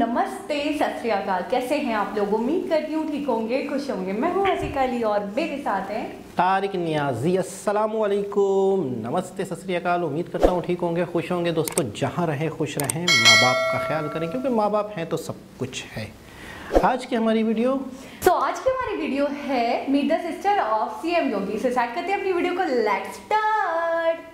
नमस्ते, सत श्री अकाल। कैसे हैं आप लोग? उम्मीद करती हूँ ठीक होंगे, खुश होंगे। मैं हूँ हसीका अली और मेरे साथ हैं तारिक नियाजी। अस्सलाम वालेकुम, नमस्ते, सत श्री अकाल। उम्मीद करता हूँ ठीक होंगे, खुश होंगे। दोस्तों, जहाँ रहें खुश रहें, माँ बाप का ख्याल करें, क्योंकि माँ बाप हैं तो सब कुछ है। आज की हमारी वीडियो आज की हमारी वीडियो है meet the sister of CM Yogi. से स्टार्ट करते हैं अपनी वीडियो को। Let's start.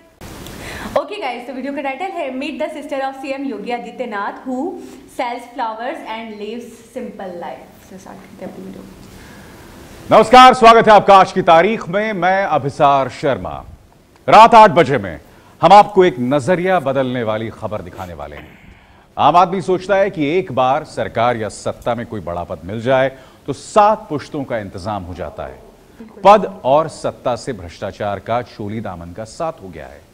ओके गाइस, तो वीडियो का टाइटल है meet the sister of CM Yogi Adityanath who sells flowers and lives simple life. से स्टार्ट करते हैं अपनी वीडियो। नमस्कार, स्वागत है आपका आज की तारीख में। मैं अभिसार शर्मा। रात 8 बजे में हम आपको एक नजरिया बदलने वाली खबर दिखाने वाले हैं। आम आदमी सोचता है कि एक बार सरकार या सत्ता में कोई बड़ा पद मिल जाए तो 7 पुश्तों का इंतजाम हो जाता है। पद और सत्ता से भ्रष्टाचार का चोली दामन का साथ हो गया है।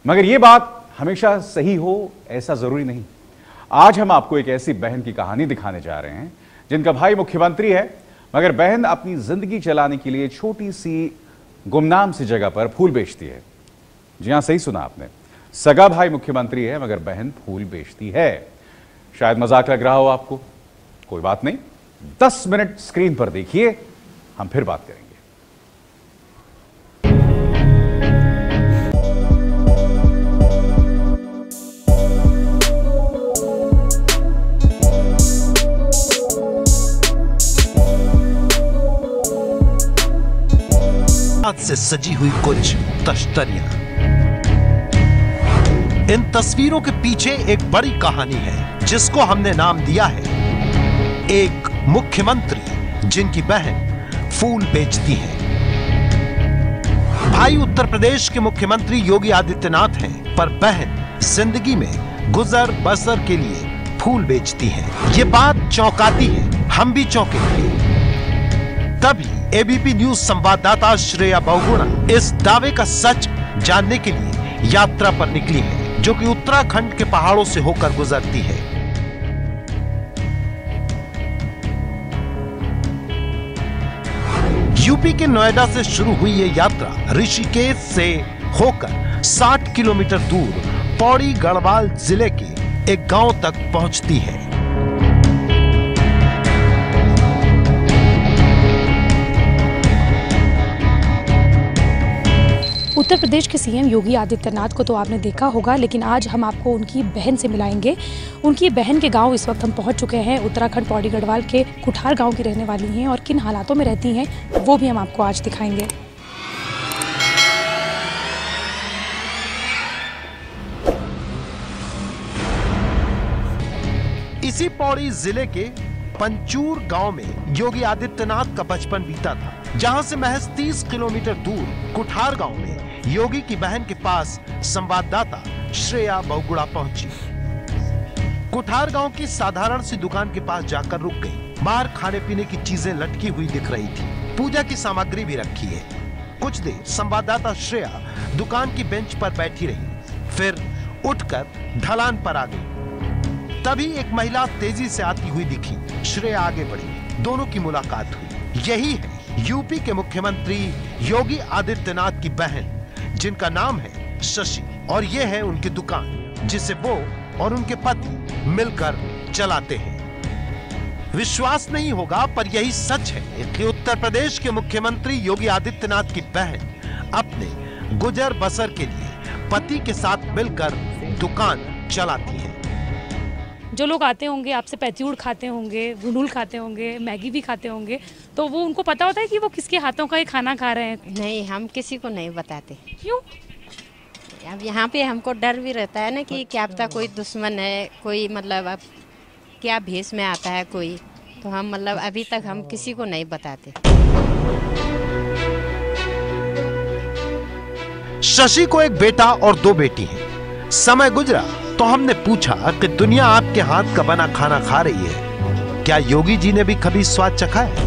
मगर यह बात हमेशा सही हो ऐसा जरूरी नहीं। आज हम आपको एक ऐसी बहन की कहानी दिखाने जा रहे हैं जिनका भाई मुख्यमंत्री है, मगर बहन अपनी जिंदगी चलाने के लिए छोटी सी गुमनाम सी जगह पर फूल बेचती है। जी हां, सही सुना आपने। सगा भाई मुख्यमंत्री है मगर बहन फूल बेचती है। शायद मजाक लग रहा हो आपको, कोई बात नहीं। 10 मिनट स्क्रीन पर देखिए, हम फिर बात करेंगे। से सजी हुई कुछ तश्तरियां। इन तस्वीरों के पीछे एक बड़ी कहानी है जिसको हमने नाम दिया है एक मुख्यमंत्री जिनकी बहन फूल बेचती है। भाई उत्तर प्रदेश के मुख्यमंत्री योगी आदित्यनाथ हैं, पर बहन जिंदगी में गुजर बसर के लिए फूल बेचती है। ये बात चौंकाती है, हम भी चौंके थे। तभी एबीपी न्यूज संवाददाता श्रेया बहुगुणा इस दावे का सच जानने के लिए यात्रा पर निकली है, जो कि उत्तराखंड के पहाड़ों से होकर गुजरती है। यूपी के नोएडा से शुरू हुई ये यात्रा ऋषिकेश से होकर 60 किलोमीटर दूर पौड़ी गढ़वाल जिले के एक गांव तक पहुंचती है। उत्तर प्रदेश के सीएम योगी आदित्यनाथ को तो आपने देखा होगा, लेकिन आज हम आपको उनकी बहन से मिलाएंगे। उनकी बहन के गांव इस वक्त हम पहुंच चुके हैं। उत्तराखंड पौड़ी गढ़वाल के कुठार गांव की रहने वाली हैं और किन हालातों में रहती हैं वो भी हम आपको आज दिखाएंगे। इसी पौड़ी जिले के पंचूर गांव में योगी आदित्यनाथ का बचपन बीता था, जहां से महज 30 किलोमीटर दूर कुठार गांव में योगी की बहन के पास संवाददाता श्रेया बहुगुणा पहुंची। कुठार गांव की साधारण सी दुकान के पास जाकर रुक गई। बाहर खाने पीने की चीजें लटकी हुई दिख रही थी, पूजा की सामग्री भी रखी है। कुछ देर संवाददाता श्रेया दुकान की बेंच पर बैठी रही, फिर उठकर ढलान पर आ गई। तभी एक महिला तेजी से आती हुई दिखी। श्रेया आगे बढ़ी, दोनों की मुलाकात हुई। यही है यूपी के मुख्यमंत्री योगी आदित्यनाथ की बहन, जिनका नाम है शशि, और यह है उनकी दुकान जिसे वो और उनके पति मिलकर चलाते हैं। विश्वास नहीं होगा, पर यही सच है कि उत्तर प्रदेश के मुख्यमंत्री योगी आदित्यनाथ की बहन अपने गुजर बसर के लिए पति के साथ मिलकर दुकान चलाती है। जो लोग आते होंगे आपसे पैतीउड़ खाते होंगे, गुंडुल खाते होंगे, मैगी भी खाते होंगे, तो वो उनको पता होता है कि वो किसके हाथों का ये खाना खा रहे हैं? नहीं, हम किसी को नहीं बताते। क्यों? अब यहाँ पे हमको डर भी रहता है ना कि क्या पता कोई दुश्मन है, कोई मतलब अब क्या भेष में आता है कोई, तो हम मतलब अभी तक हम किसी को नहीं बताते। शशि को एक बेटा और 2 बेटी हैं। समय गुजरा तो हमने पूछा कि दुनिया आपके हाथ का बना खाना खा रही है, क्या योगी जी ने भी कभी स्वाद चखा है?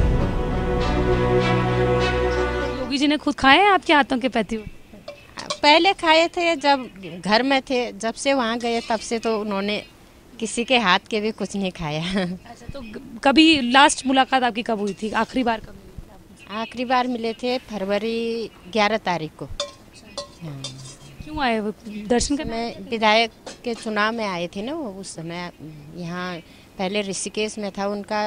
योगी जी ने खुद खाए हैं आपके हाथों के पैतीउड़? पहले खाए थे जब घर में थे, जब से वहाँ गए तब से तो उन्होंने किसी के हाथ के भी कुछ नहीं खाया। अच्छा, तो कभी लास्ट मुलाकात आपकी कब हुई थी? आखिरी बार कब मिली? आखिरी बार मिले थे फरवरी 11 तारीख को। हाँ। क्यों आए वो दर्शन करने? मैं विधायक के चुनाव में आए थे ना वो, उस समय यहाँ पहले ऋषिकेश में था उनका,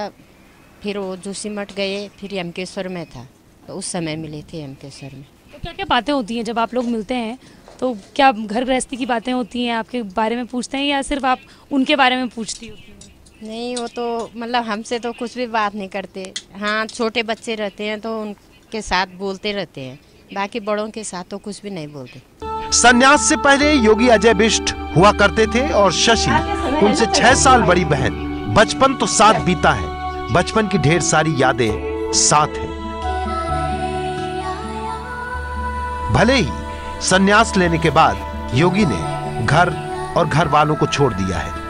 फिर वो जोशीमठ गए, फिर यमकेश्वर में था, तो उस समय मिले थे यमकेश्वर में। तो क्या क्या बातें होती हैं जब आप लोग मिलते हैं? तो क्या घर गृहस्थी की बातें होती हैं, आपके बारे में पूछते हैं या सिर्फ आप उनके बारे में पूछती होती हैं? नहीं, वो तो मतलब हमसे तो कुछ भी बात नहीं करते। हाँ, छोटे बच्चे रहते हैं तो उनके साथ बोलते रहते हैं, बाकी बड़ों के साथ तो कुछ भी नहीं बोलते। संन्यास से पहले योगी अजय बिष्ट हुआ करते थे और शशि उनसे 6 साल बड़ी बहन। बचपन तो साथ बीता है, बचपन की ढेर सारी यादें साथ हैं। भले ही संन्यास लेने के बाद योगी ने घर और घर वालों को छोड़ दिया है।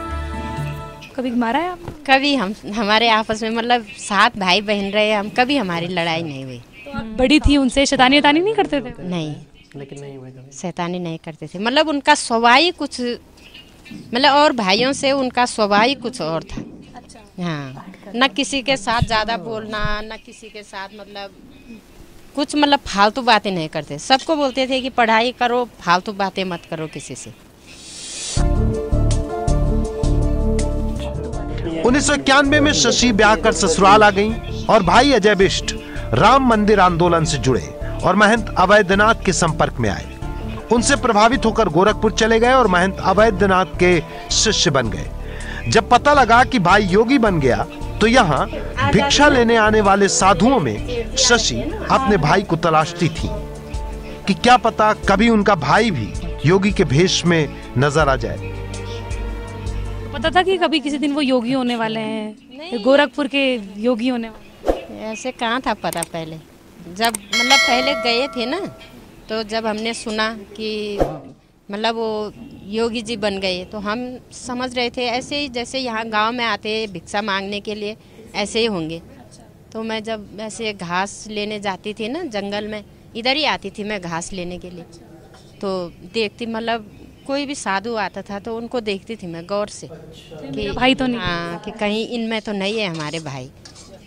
कभी मारा है आपने? कभी हमारे आपस में मतलब 7 भाई बहन रहे हम, कभी हमारी लड़ाई नहीं हुई। तो आप बड़ी थी, उनसे शैतानी नहीं करते थे? नहीं, लेकिन नहीं हुआ कभी। शैतानी नहीं करते थे, मतलब उनका स्वभाव ही कुछ, मतलब और भाइयों से उनका स्वभाव ही कुछ और था। हाँ, न किसी के साथ ज्यादा बोलना, न किसी के साथ मतलब कुछ मतलब फालतू बातें नहीं करते। सबको बोलते थे कि पढ़ाई करो, फालतू बातें मत करो किसी से। 1991 में शशि ब्याह कर ससुराल आ गईं और भाई अजय बिष्ट राम मंदिर आंदोलन से जुड़े और महंत अवैधनाथ के संपर्क में आए। उनसे प्रभावित होकर गोरखपुर चले गए और महंत अवैधनाथ के शिष्य बन गए। जब पता लगा कि भाई योगी बन गया तो यहाँ भिक्षा लेने आने वाले साधुओं में शशि अपने भाई को तलाशती थी कि क्या पता कभी उनका भाई भी योगी के भेष में नजर आ जाए। पता था कि कभी किसी दिन वो योगी होने वाले हैं, गोरखपुर के योगी होने वाले? ऐसे कहाँ था पता पहले, जब मतलब पहले गए थे ना, तो जब हमने सुना कि मतलब वो योगी जी बन गए तो हम समझ रहे थे ऐसे ही जैसे यहाँ गांव में आते भिक्षा मांगने के लिए ऐसे ही होंगे। तो मैं जब ऐसे घास लेने जाती थी ना जंगल में, इधर ही आती थी मैं घास लेने के लिए, तो देखती मतलब कोई भी साधु आता था तो उनको देखती थी मैं गौर से कि भाई तो नहीं, हाँ, कि कहीं इनमें तो नहीं है हमारे भाई।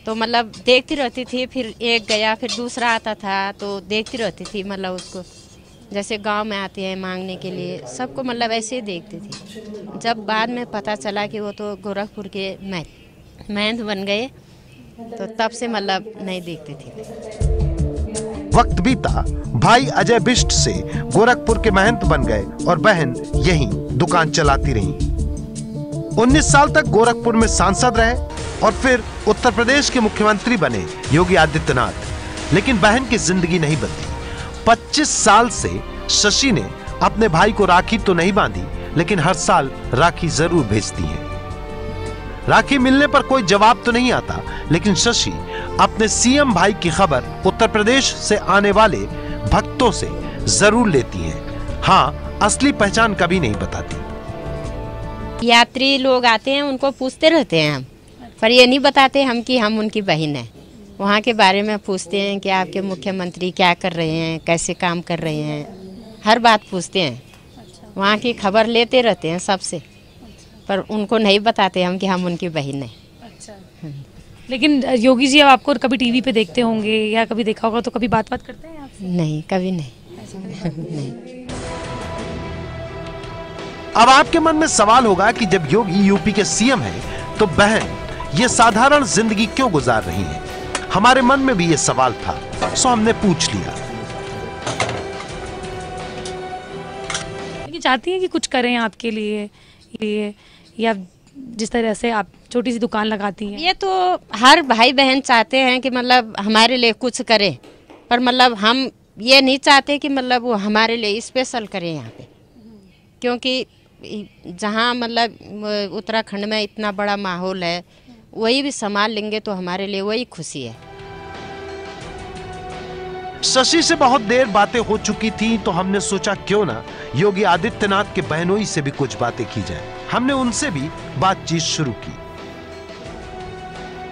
तो मतलब देखती रहती थी, फिर एक गया फिर दूसरा आता था तो देखती रहती थी, मतलब उसको जैसे गांव में आते हैं मांगने के लिए, सबको मतलब ऐसे ही देखती थी। जब बाद में पता चला कि वो तो गोरखपुर के महंत बन गए तो तब से मतलब नहीं देखती थी। वक्त बीता, भाई अजय बिष्ट से गोरखपुर के महंत बन गए और बहन यहीं दुकान चलाती रही। 19 साल तक गोरखपुर में सांसद रहे और फिर उत्तर प्रदेश के मुख्यमंत्री बने योगी आदित्यनाथ। लेकिन बहन की जिंदगी नहीं बदली। 25 साल से शशि ने अपने भाई को राखी तो नहीं बांधी, लेकिन हर साल राखी जरूर भेजती है। राखी मिलने पर कोई जवाब तो नहीं आता, लेकिन शशि अपने सीएम भाई की खबर उत्तर प्रदेश से आने वाले भक्तों से जरूर लेती हैं। हाँ, असली पहचान कभी नहीं बताती। यात्री लोग आते हैं उनको पूछते रहते हैं हम, पर ये नहीं बताते हम कि हम उनकी बहन हैं। वहाँ के बारे में पूछते हैं कि आपके मुख्यमंत्री क्या कर रहे हैं, कैसे काम कर रहे हैं, हर बात पूछते हैं। वहाँ की खबर लेते रहते हैं सबसे, पर उनको नहीं बताते हम कि हम उनकी बहन हैं। लेकिन योगी जी अब आपको कभी टीवी पे देखते होंगे या कभी देखा होगा, तो कभी बात करते हैं आपसे? नहीं, कभी नहीं। नहीं। अब आपके मन में सवाल होगा कि जब योगी यूपी के सीएम हैं, तो बहन ये साधारण जिंदगी क्यों गुजार रही हैं? हमारे मन में भी ये सवाल था, सो हमने पूछ लिया। लेकिन चाहती हैं कि कुछ करें आपके लिए, या जिस तरह से आप छोटी सी दुकान लगाती हैं? ये तो हर भाई बहन चाहते हैं कि मतलब हमारे लिए कुछ करें, पर मतलब हम ये नहीं चाहते कि मतलब वो हमारे लिए स्पेशल करें यहाँ पे, क्योंकि जहाँ मतलब उत्तराखंड में इतना बड़ा माहौल है, वही भी संभाल लेंगे तो हमारे लिए वही खुशी है। शशि से बहुत देर बातें हो चुकी थी, तो हमने सोचा क्यों ना योगी आदित्यनाथ के बहनोई से भी कुछ बातें की जाए। हमने उनसे भी बातचीत शुरू की।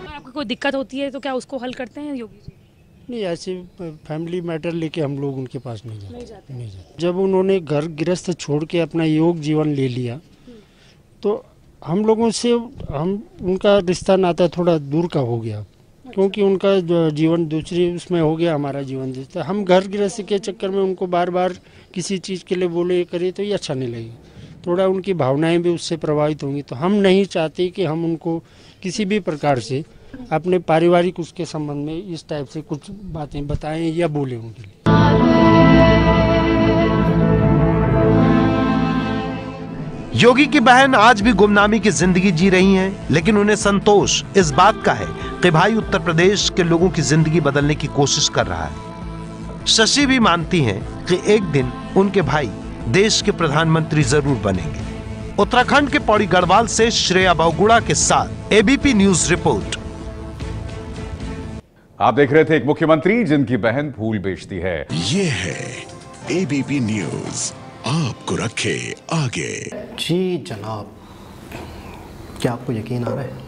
आपको कोई दिक्कत होती है तो क्या उसको हल करते हैं योगी जी? नहीं, ऐसे फैमिली मैटर लेके हम लोग उनके पास नहीं जाते। जब उन्होंने घर गृहस्थ छोड़ के अपना योग जीवन ले लिया, तो हम लोगों से उनका रिश्ता नाता थोड़ा दूर का हो गया, क्योंकि उनका जो जीवन दूसरी उसमें हो गया, हमारा जीवन जैसे हम घर गृहस्थी के चक्कर में उनको बार बार किसी चीज़ के लिए बोले करे तो ये अच्छा नहीं लगेगा, थोड़ा उनकी भावनाएं भी उससे प्रभावित होंगी। तो हम नहीं चाहते कि हम उनको किसी भी प्रकार से अपने पारिवारिक उसके संबंध में इस टाइप से कुछ बातें बताएं या बोलें उनके लिए। योगी की बहन आज भी गुमनामी की जिंदगी जी रही हैं, लेकिन उन्हें संतोष इस बात का है कि भाई उत्तर प्रदेश के लोगों की जिंदगी बदलने की कोशिश कर रहा है। शशि भी मानती हैं कि एक दिन उनके भाई देश के प्रधानमंत्री जरूर बनेंगे। उत्तराखंड के पौड़ी गढ़वाल से श्रेया बहुगुणा के साथ एबीपी न्यूज रिपोर्ट। आप देख रहे थे एक मुख्यमंत्री जिनकी बहन फूल बेचती है। ये है एबीपी न्यूज, आपको रखे आगे। जी जनाब, क्या आपको यकीन आ रहा है?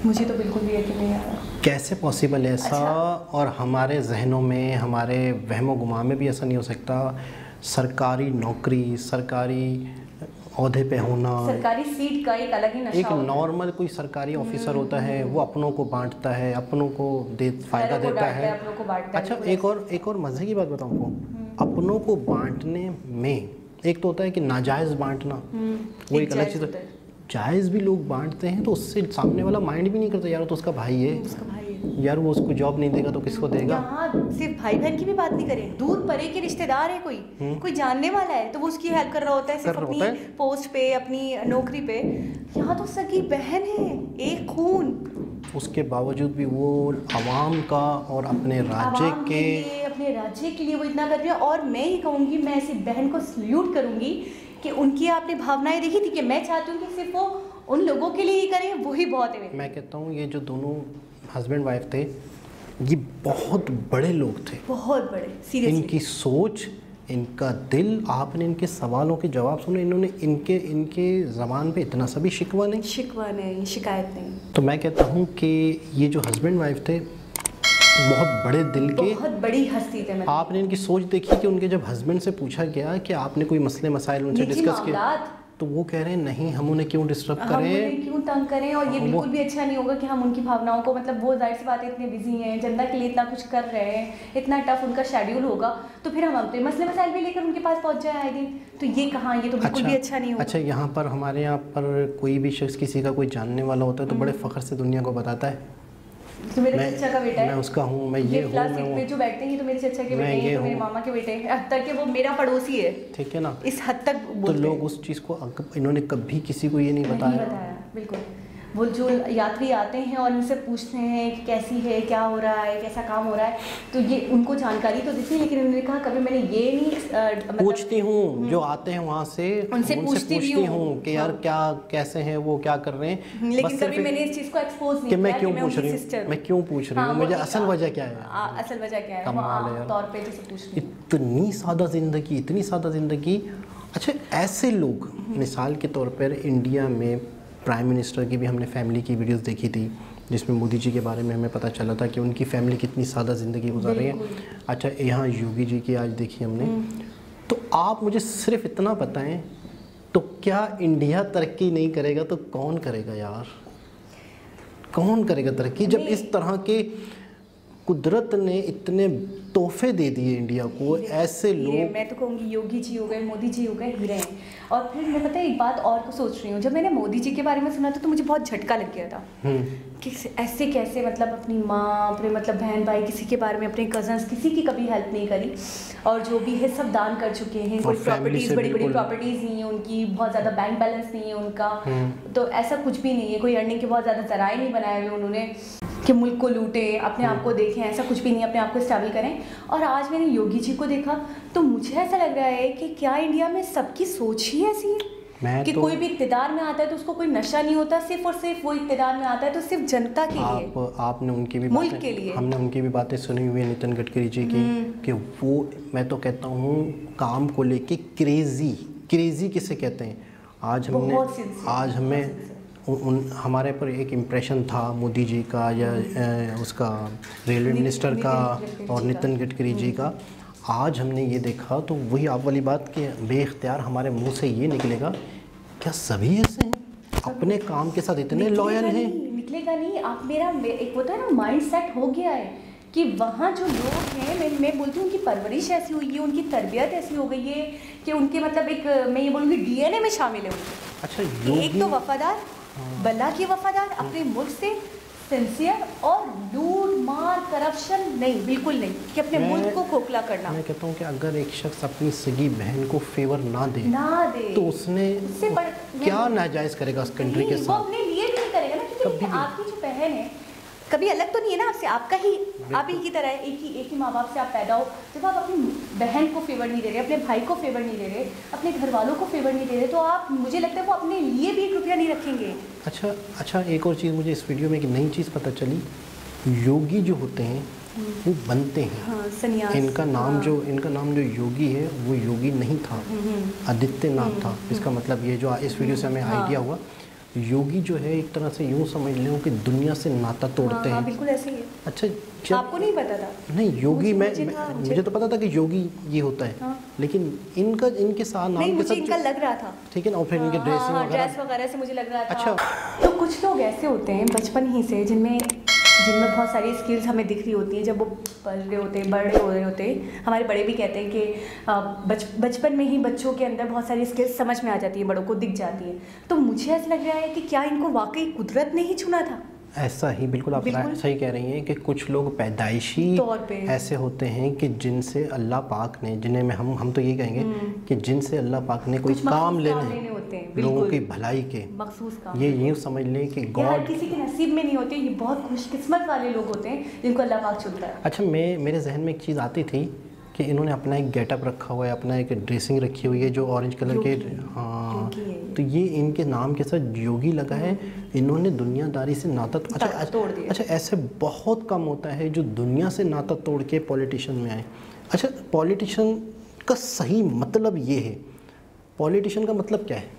मुझे तो बिल्कुल भी यकीन नहीं आ रहा। कैसे पॉसिबल है ऐसा? अच्छा। और हमारे जहनों में, हमारे वहमो गुमान में भी ऐसा नहीं हो सकता। सरकारी नौकरी, सरकारी ओहदे पे होना, सरकारी सीट का एक अलग ही नशा एक होता है। नॉर्मल कोई सरकारी ऑफिसर होता है, वो अपनों को बांटता है, अपनों को फायदा देता है। अपनों को बांटता है। अच्छा, एक और मजे की बात बताऊँ आपको, अपनों को बांटने में एक तो होता है कि नाजायज़ बांटना, वो एक अलग चीज़ है। जायज़ भी लोग बांटते हैं तो उससे सामने वाला माइंड भी नहीं करता, यार तो उसका भाई है, यार वो उसको जॉब नहीं देगा तो किसको देगा। यहाँ सिर्फ भाई बहन की भी बात नहीं करें, दूर परे के रिश्तेदार है, कोई जानने वाला है तो वो उसकी हेल्प कर रहा होता है सिर्फ अपनी पोस्ट पे, अपनी नौकरी पे। यहाँ तो सगी बहन है, एक खून, उसके बावजूद भी वो आवाम का और अपने राज्य के लिए वो इतना कर रही है। और मैं ही कहूँगी, मैं ऐसी बहन को सल्यूट करूँगी कि उनकी आपने भावनाएं देखी थी कि मैं चाहती हूँ कि सिर्फ वो उन लोगों के लिए ही करें, वही बहुत है। मैं कहता हूँ ये जो दोनों हस्बैंड वाइफ थे, ये बहुत बड़े लोग थे, बहुत बड़े, सीरियसली। इनकी सोच, इनका दिल, आपने इनके सवालों के जवाब सुने, इन्होंने इनके ज़बान पे इतना सा भी शिकवा नहीं, शिकायत नहीं। तो मैं कहता हूँ कि ये जो हस्बैंड वाइफ थे बहुत बड़े दिल के, बहुत बड़ी हस्ती थे। आपने इनकी सोच देखी कि उनके जब हस्बैंड से पूछा गया कि आपने कोई मसले मसाइल उनसे डिस्कस किया, तो वो कह रहे हैं नहीं, हम उन्हें क्यों डिस्टर्ब करें, हम उन्हें क्यों तंग करें, और ये बिल्कुल भी अच्छा नहीं होगा कि हम उनकी भावनाओं को, मतलब वो जाहिर सी बात है इतने बिजी हैं, जनता के लिए इतना कुछ कर रहे हैं, इतना टफ उनका शेड्यूल होगा, तो फिर हम अपने मसले मसाइल भी लेकर उनके पास पहुंच जाए आए दिन, तो ये कहाँ, ये तो बिल्कुल भी अच्छा नहीं होगा। अच्छा, यहाँ पर हमारे यहाँ पर कोई भी शख्स किसी का कोई जानने वाला होता है तो बड़े फ़ख्र से दुनिया को बताता है, तो मेरे चचा का बेटा है, मैं उसका हूँ, मैं ये हूँ, मैं जो बैठते हैं तो मेरे चचा के बेटे हैं, तो मेरे मामा के बेटे हैं, हद तक कि वो मेरा पड़ोसी है, ठीक है ना, इस हद तक तो लोग उस चीज़ को, इन्होंने कभी किसी को ये नहीं बताया। बिल्कुल। वो जो यात्री आते हैं और उनसे पूछते हैं कि कैसी है, क्या हो रहा है, कैसा काम हो रहा है, तो ये उनको जानकारी तो देती है, लेकिन उन्होंने कहा कभी मैंने ये नहीं पूछती हूँ, जो आते हैं वहाँ से उनसे पूछती हूँ कि यार क्या, कैसे हैं वो, क्या कर रहे हैं, लेकिन कभी मैंने इस चीज़ को एक्सपोज नहीं किया मैं क्यों पूछ रही हूँ, मुझे असल वजह क्या है, असल वजह क्या है, कमाल है तौर पे जैसे पूछ, इतनी सादा जिंदगी, इतनी सादा जिंदगी। अच्छा, ऐसे लोग, मिसाल के तौर पर इंडिया में प्राइम मिनिस्टर की भी हमने फैमिली की वीडियोस देखी थी, जिसमें मोदी जी के बारे में हमें पता चला था कि उनकी फैमिली कितनी सादा ज़िंदगी गुजार रही है। अच्छा, यहाँ योगी जी की आज देखी हमने, तो आप मुझे सिर्फ इतना बताएं, तो क्या इंडिया तरक्की नहीं करेगा तो कौन करेगा यार, कौन करेगा तरक्की, जब इस तरह के कुदरत ने इतने तोहफे दे दिए इंडिया को, ऐसे लोग, मैं तो कहूँगी योगी जी हो गए, मोदी जी हो गए, हीरे हैं। और फिर मैं पता है एक बात और को सोच रही हूँ, जब मैंने मोदी जी के बारे में सुना था तो मुझे बहुत झटका लग गया था कि ऐसे कैसे, मतलब अपनी माँ, अपने मतलब बहन भाई, किसी के बारे में, अपने कजन्स, किसी की कभी हेल्प नहीं करी, और जो भी है सब दान कर चुके हैं, कोई प्रॉपर्टीज़, बड़ी बड़ी प्रॉपर्टीज़ नहीं है उनकी, बहुत ज़्यादा बैंक बैलेंस नहीं है उनका, तो ऐसा कुछ भी नहीं है, कोई अर्निंग के बहुत ज़्यादा जराए नहीं बनाए हुए उन्होंने कि मुल्क को लूटे, अपने आप को देखें, ऐसा कुछ भी नहीं, अपने आप को स्टेबल करें। और आज मैंने योगी जी को देखा तो मुझे ऐसा लग रहा है कि क्या इंडिया में सबकी सोच ही ऐसी है कि कोई भी इक़्तिदार में आता है तो उसको कोई नशा नहीं होता, सिर्फ और सिर्फ वो इक़्तिदार में आता है तो सिर्फ जनता के लिए, आपने उनकी भी मुल्क के लिए, हमने उनकी भी बातें सुनी हुई है, नितिन गडकरी जी की, कि वो, मैं तो कहता हूँ काम को लेके क्रेजी किसे कहते हैं, आज हमें हमारे पर एक इम्प्रेशन था मोदी जी का या उसका रेलवे मिनिस्टर का और नितिन गडकरी जी का, आज हमने ये देखा तो वही आप वाली बात कि बेइख्तियार हमारे मुंह से ये निकलेगा, क्या सभी ऐसे हैं, अपने काम के साथ इतने लॉयल हैं, निकलेगा नहीं। आप मेरा एक होता है ना माइंड सेट हो गया है कि वहाँ जो लोग हैं, मैं बोलती हूँ उनकी परवरिश ऐसी हुई है, उनकी तरबियत ऐसी हो गई है कि उनके मतलब एक मैं ये बोलूँगी डीएनए में शामिल है उनके। अच्छा, एक तो वफादार, बल्ला के वफादार, अपने मुल्क से सिंसियर, और लूट मार करप्शन नहीं, बिल्कुल नहीं, कि अपने मुल्क को खोखला करना। मैं कहता हूँ कि अगर एक शख्स अपनी सगी बहन को फेवर ना दे तो उसने क्या नाजायज़ करेगा उस कंट्री के साथ? वो अपने लिए भी नहीं करेगा ना, क्योंकि आपकी जो बहन है कभी अलग तो नहीं है ना आपसे, आपका ही, आप ही की तरह है, एक ही माँ बाप से आप पैदा हो। जब आप अपनी बहन को फेवर नहीं दे रहे, अपने भाई को फेवर नहीं दे रहे, अपने घर वालों को फेवर नहीं दे रहे, तो आप, मुझे लगता है वो अपने लिए भी 1 रुपया नहीं रखेंगे। अच्छा, एक और चीज़ मुझे इस वीडियो में एक नई चीज़ पता चली। योगी जो होते हैं वो बनते हैं। हाँ, सन्यास। इनका नाम जो योगी है वो योगी नहीं था, आदित्यनाथ था। इसका मतलब ये जो इस वीडियो से हमें आइडिया हुआ, योगी जो है एक तरह से यूँ समझ लो कि दुनिया से नाता तोड़ते हैं। बिल्कुल ऐसे ही है। अच्छा, आपको नहीं पता था? नहीं, योगी मुझे तो पता था कि योगी ये होता है, लेकिन इनके साथ नाम के साथ इनका लग रहा था, ठीक है ना, और फिर इनके ड्रेस वगैरह से मुझे लग रहा था। अच्छा, तो कुछ लोग ऐसे होते हैं बचपन ही से जिनमें बहुत सारी स्किल्स हमें दिख रही होती हैं। जब वो बड़े हो रहे होते हैं, हमारे बड़े भी कहते हैं कि बचपन में ही बच्चों के अंदर बहुत सारी स्किल्स समझ में आ जाती है, बड़ों को दिख जाती है। तो मुझे ऐसा लग रहा है कि क्या इनको वाकई कुदरत ने ही चुना था? ऐसा ही, बिल्कुल आप सही कह रही हैं कि कुछ लोग पैदाइशी तौर पे ऐसे होते हैं कि जिनसे अल्लाह पाक ने, जिन्हें में हम तो ये कहेंगे कि जिनसे अल्लाह पाक ने कोई काम लेने होते हैं लोगों की भलाई के, मखसूस काम, ये यूँ समझ लें कि गॉड किसी के नसीब में नहीं होते। ये बहुत खुशकिस्मत वाले लोग होते हैं जिनको अल्लाह पाक चुनता है। अच्छा, मेरे जहन में एक चीज़ आती थी कि इन्होंने अपना एक गेटअप रखा हुआ है, अपना एक ड्रेसिंग रखी हुई है जो ऑरेंज कलर के, हाँ, तो ये इनके नाम के साथ योगी लगा है। इन्होंने दुनियादारी से नाता तोड़ दिया। अच्छा, ऐसे बहुत कम होता है जो दुनिया से नाता तोड़ के पॉलिटिशियन में आए। अच्छा, पॉलिटिशियन का सही मतलब ये है, पॉलिटिशियन का मतलब क्या है?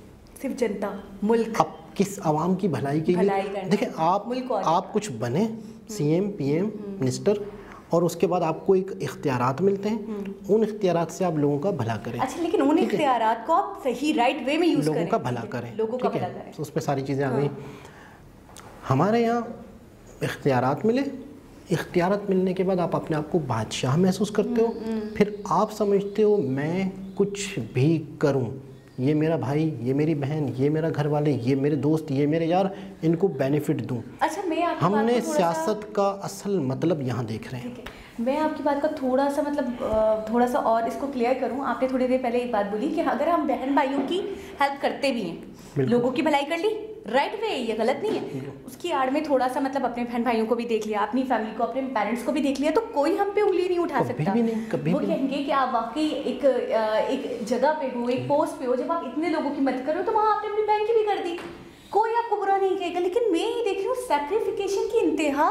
सिर्फ जनता, मुल्क, अब किस आवाम की भलाई के लिए। देखिए, आप कुछ बने CM PM मिनिस्टर, और उसके बाद आपको एक इख्तियारात मिलते हैं, उन इख्तियारात से आप लोगों का भला करें। अच्छा, लेकिन उन इख्तियारात को आप सही राइट वे में यूज़ करें, लोगों का भला करें, लोगों का भला करें। तो उस पर सारी चीज़ें आ गई। हमारे यहाँ इख्तियारात मिले, इख्तियारात मिलने के बाद आप अपने आप को बादशाह महसूस करते हो, फिर आप समझते हो मैं कुछ भी करूँ, ये मेरा भाई, ये मेरी बहन, ये मेरा घर वाले, ये मेरे दोस्त, ये मेरे यार, इनको बेनिफिट दूं। अच्छा, हमने सियासत का असल मतलब यहाँ देख रहे हैं। मैं आपकी बात का थोड़ा सा और इसको क्लियर करूँ। आपने थोड़ी देर पहले एक बात बोली कि अगर हम बहन भाइयों की हेल्प करते भी हैं, लोगों की भलाई कर ली, राइट वे, ये गलत नहीं है। उसकी आड़ में थोड़ा सा मतलब अपने बहन भाइयों को भी देख लिया, अपनी फैमिली को, अपने पेरेंट्स को भी देख लिया, तो कोई हम पे उंगली नहीं उठा सकता। वो कहेंगे कि आप वाकई एक जगह पे हो, एक पोस्ट पे हो, जब आप इतने लोगों की मदद करो तो वहाँ आपने अपनी बहन की भी कर दी, कोई आपको बुरा नहीं कहेगा। लेकिन मैं ये देख रही हूँ सैक्रिफिकेशन की इंतहा,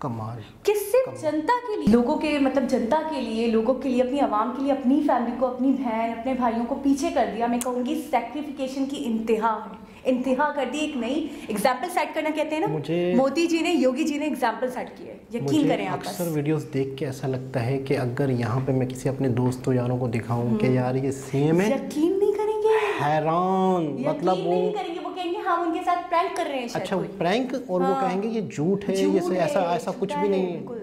कमाल, किससे? जनता के लिए, लोगों के मतलब जनता के लिए, लोगों के लिए, अपनी आवाम के लिए, अपनी फैमिली को, अपनी बहन, अपने भाइयों को पीछे कर दिया। मैं कहूँगी सैक्रिफिकेशन की इंतहा है, इंतहा कर दी। एक नई एग्जाम्पल सेट करना कहते हैं ना, मोदी जी ने, योगी जी ने एग्जाम्पल सेट किया है, यकीन करें आप। अक्सर वीडियोस देख के ऐसा लगता है कि अगर यहाँ पे मैं किसी अपने दोस्तों यारों को दिखाऊं कि यार ये CM है, यकीन नहीं करेंगे, हैरान, मतलब वो नहीं करेंगे, वो कहेंगे हम उनके साथ प्रैंक कर रहे हैं। अच्छा, प्रैंक, और वो कहेंगे ये झूठ है, ये ऐसा कुछ भी नहीं है।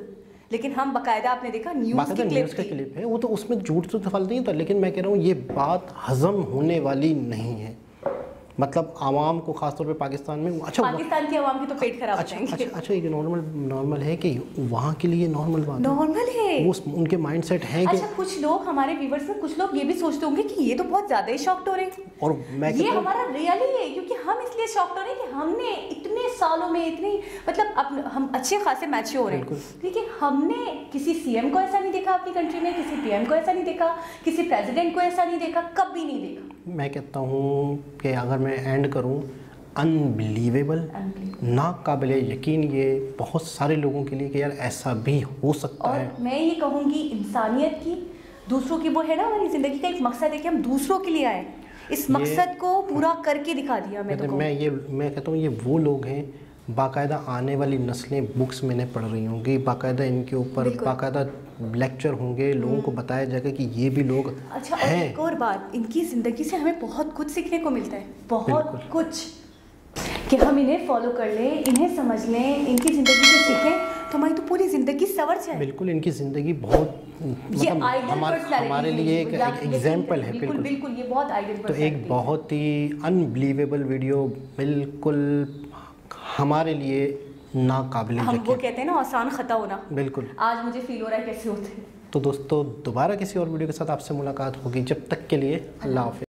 लेकिन हम बाकायदा, आपने देखा न्यूज़ का क्लिप है, वो तो उसमें झूठ तो फल नहीं था, लेकिन मैं कह रहा हूँ ये बात हजम होने वाली नहीं है। मतलब आवाम को खासतौर पे पाकिस्तान में, अच्छा पाकिस्तान की आवाम की तो पेट खराब हो जाएंगे। अच्छा, ये नॉर्मल है कि वहाँ के लिए नॉर्मल बात नॉर्मल है, वो उनके माइंडसेट है कि अच्छा, कुछ लोग, हमारे व्यूअर्स में कुछ लोग ये भी सोचते होंगे कि ये तो बहुत ज़्यादा ही शॉक्ड हो रहे हैं, और मैं ये हमारा रियली है, क्योंकि हम इसलिए शॉक्ड हो रहे हैं कि हमने इतने सालों में इतनी, मतलब अब हम अच्छे खासे मैच्योर हैं, ठीक है, हमने किसी CM को ऐसा नहीं देखा अपनी कंट्री में, किसी PM को ऐसा नहीं देखा, किसी प्रेसिडेंट को ऐसा नहीं देखा, कभी नहीं देखा। मैं कहता हूँ कि अगर मैं एंड करूँ, अनबिलीवेबल, नाकाबिल यकीन ये बहुत सारे लोगों के लिए कि यार ऐसा भी हो सकता है। और मैं ये कहूँगी इंसानियत की, दूसरों की, वो है ना हमारी ज़िंदगी का एक मकसद है कि हम दूसरों के लिए आए, इस मकसद को पूरा करके दिखा दिया। मैं कहता हूँ ये वो लोग हैं, बाकायदा आने वाली नस्लें बुक्स में नहीं पढ़ रही होंगी, बाकायदा इनके ऊपर बाकायदा लेक्चर होंगे, लोगों को बताया जाएगा कि ये भी लोग अच्छा हैं। और एक और बात, इनकी ज़िंदगी से हमें बहुत कुछ सीखने को मिलता है, बहुत कुछ, कि हम इन्हें फॉलो कर लें, इन्हें समझ लें, इनकी ज़िंदगी से सीखें तो हमारी तो पूरी ज़िंदगी सवर जाए। बिल्कुल, इनकी ज़िंदगी बहुत मतलब हमारे लिए एक एग्जाम्पल है। बिल्कुल बिल्कुल, ये बहुत आइडियल। तो एक बहुत ही अनबिलीवेबल वीडियो, बिल्कुल हमारे लिए नाकाबिल हम वो कहते हैं ना आसान खता होना। बिल्कुल, आज मुझे फील हो रहा है कैसे होते हैं। तो दोस्तों दोबारा किसी और वीडियो के साथ आपसे मुलाकात होगी, जब तक के लिए अल्लाह हाफ़िज़।